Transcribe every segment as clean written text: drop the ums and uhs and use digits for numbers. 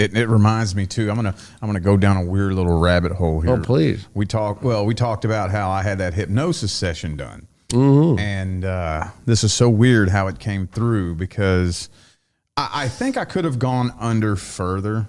it reminds me too. I'm gonna go down a weird little rabbit hole here. Oh, please. We talked about how I had that hypnosis session done, and this is so weird how it came through because I think I could have gone under further,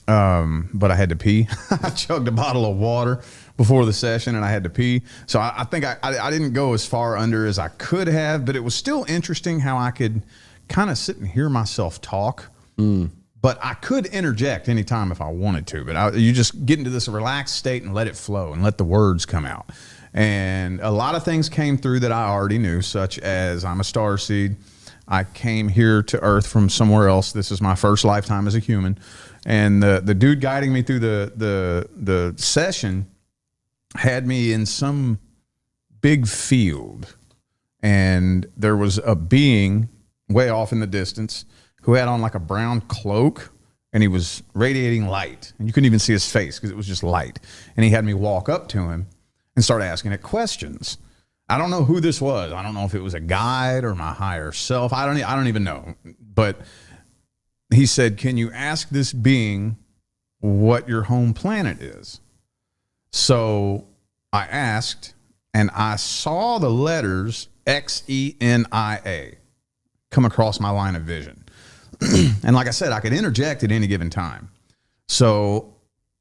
but I had to pee. I chugged a bottle of water before the session and I had to pee. So I think I didn't go as far under as I could have, but it was still interesting how I could kind of sit and hear myself talk. But I could interject anytime if I wanted to. But you just get into this relaxed state and let it flow and let the words come out. And a lot of things came through that I already knew, such as I'm a starseed. I came here to Earth from somewhere else. This is my first lifetime as a human. And the dude guiding me through the session had me in some big field. And there was a being way off in the distance who had on like a brown cloak, and he was radiating light, and you couldn't even see his face because it was just light. And he had me walk up to him and start asking it questions. I don't know who this was. I don't know if it was a guide or my higher self. I don't even know. But he said, "Can you ask this being what your home planet is?" So I asked, and I saw the letters XENIA come across my line of vision. And like I said, I could interject at any given time. So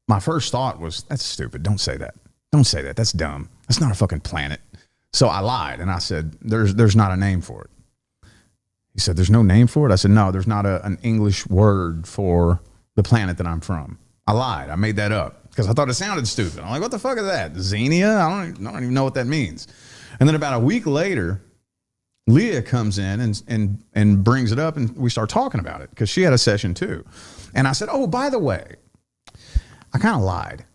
my first thought was, that's stupid. Don't say that. Don't say that. That's dumb. That's not a fucking planet. So I lied and I said, there's not a name for it. He said, there's no name for it? I said, no, there's not an English word for the planet that I'm from. I lied. I made that up because I thought it sounded stupid. I'm like, what the fuck is that? Xenia? I don't even know what that means. And then about a week later, Leah comes in and brings it up, and we start talking about it because she had a session too. And I said, oh, by the way, I kind of lied.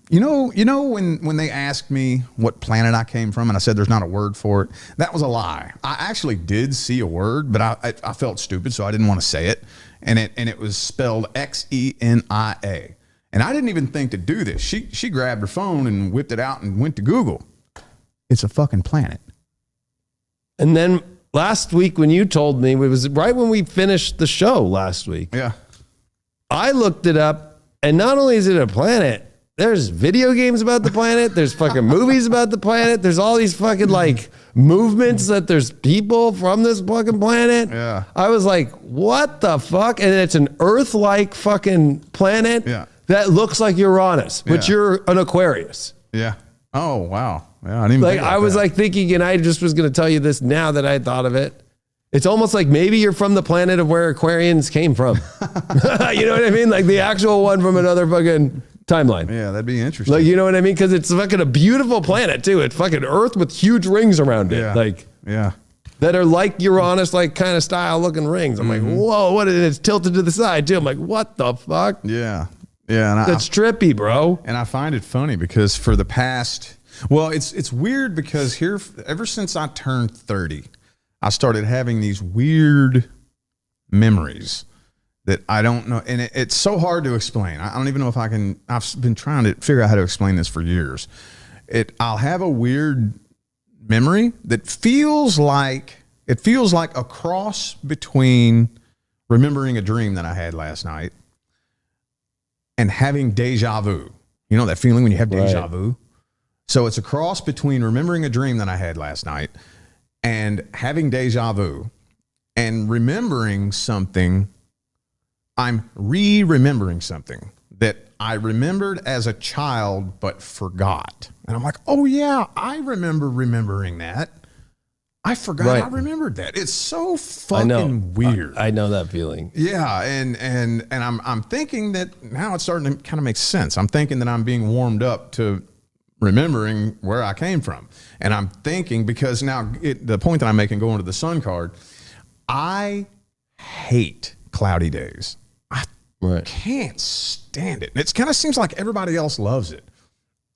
You know when they asked me what planet I came from and I said there's not a word for it, that was a lie. I actually did see a word, but I felt stupid, so I didn't want to say it. And it was spelled XENIA. And I didn't even think to do this. She grabbed her phone and whipped it out and went to Google. It's a fucking planet. And then last week when you told me, it was right when we finished the show last week. Yeah. I looked it up, and not only is it a planet, there's video games about the planet. There's fucking movies about the planet. There's all these fucking like movements that there's people from this fucking planet. Yeah. I was like, what the fuck? And it's an Earth-like fucking planet that looks like Uranus, but you're an Aquarius. Yeah. Oh, wow. Yeah, I didn't even like think about I was that. like thinking, and I just was going to tell you this now that I had thought of it. It's almost like maybe you're from the planet of where Aquarians came from. You know what I mean? Like the actual one from another fucking timeline. Yeah, that'd be interesting. Like, you know what I mean? Because it's fucking a beautiful planet too. It's fucking Earth with huge rings around it. Yeah. Like, yeah. that are like Uranus, like kind of style looking rings. I'm like, whoa, what is it? It's tilted to the side too. I'm like, what the fuck? Yeah. Yeah. And That's trippy, bro. And I find it funny because for the past, well, it's weird because here, ever since I turned 30, I started having these weird memories that I don't know. And it's so hard to explain. I don't even know if I can. I've been trying to figure out how to explain this for years. I'll have a weird memory that feels like a cross between remembering a dream that I had last night and having deja vu. You know that feeling when you have deja vu? So it's a cross between remembering a dream that I had last night and having deja vu and remembering something. I'm remembering something that I remembered as a child but forgot. And I'm like, oh yeah, I remember remembering that. I forgot I remembered that. It's so fucking weird. I know that feeling. Yeah, and I'm thinking that now it's starting to kind of make sense. I'm thinking that I'm being warmed up to remembering where I came from. And I'm thinking, because now the point that I'm making going to the sun card, I hate cloudy days. I can't stand it. And it kind of seems like everybody else loves it.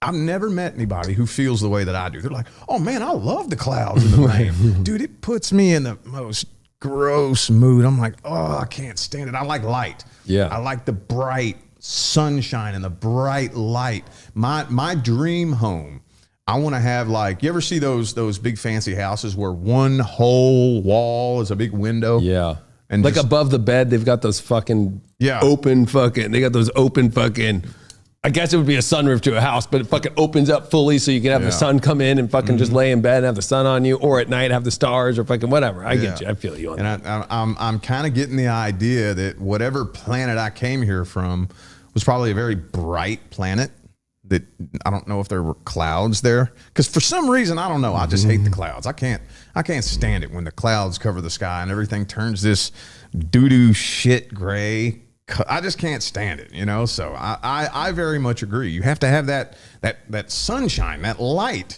I've never met anybody who feels the way that I do. They're like, oh man, I love the clouds and the rain. Dude, it puts me in the most gross mood. I'm like, oh, I can't stand it. I like light. Yeah. I like the bright sunshine and the bright light. My dream home, I want to have, like, you ever see those big fancy houses where one whole wall is a big window? Yeah. And Like just- above the bed, they've got those fucking Yeah. open fucking. They got those open fucking. I guess it would be a sunroof to a house, but it fucking opens up fully so you can have the Yeah. sun come in and fucking just lay in bed and have the sun on you, or at night have the stars or fucking whatever. I get you. I feel you on that. And I'm kind of getting the idea that whatever planet I came here from was probably a very bright planet. That I don't know if there were clouds there, because for some reason I don't know. I just hate the clouds. I can't stand it when the clouds cover the sky and everything turns this doo-doo shit gray. I just can't stand it, So I very much agree. You have to have that sunshine, that light.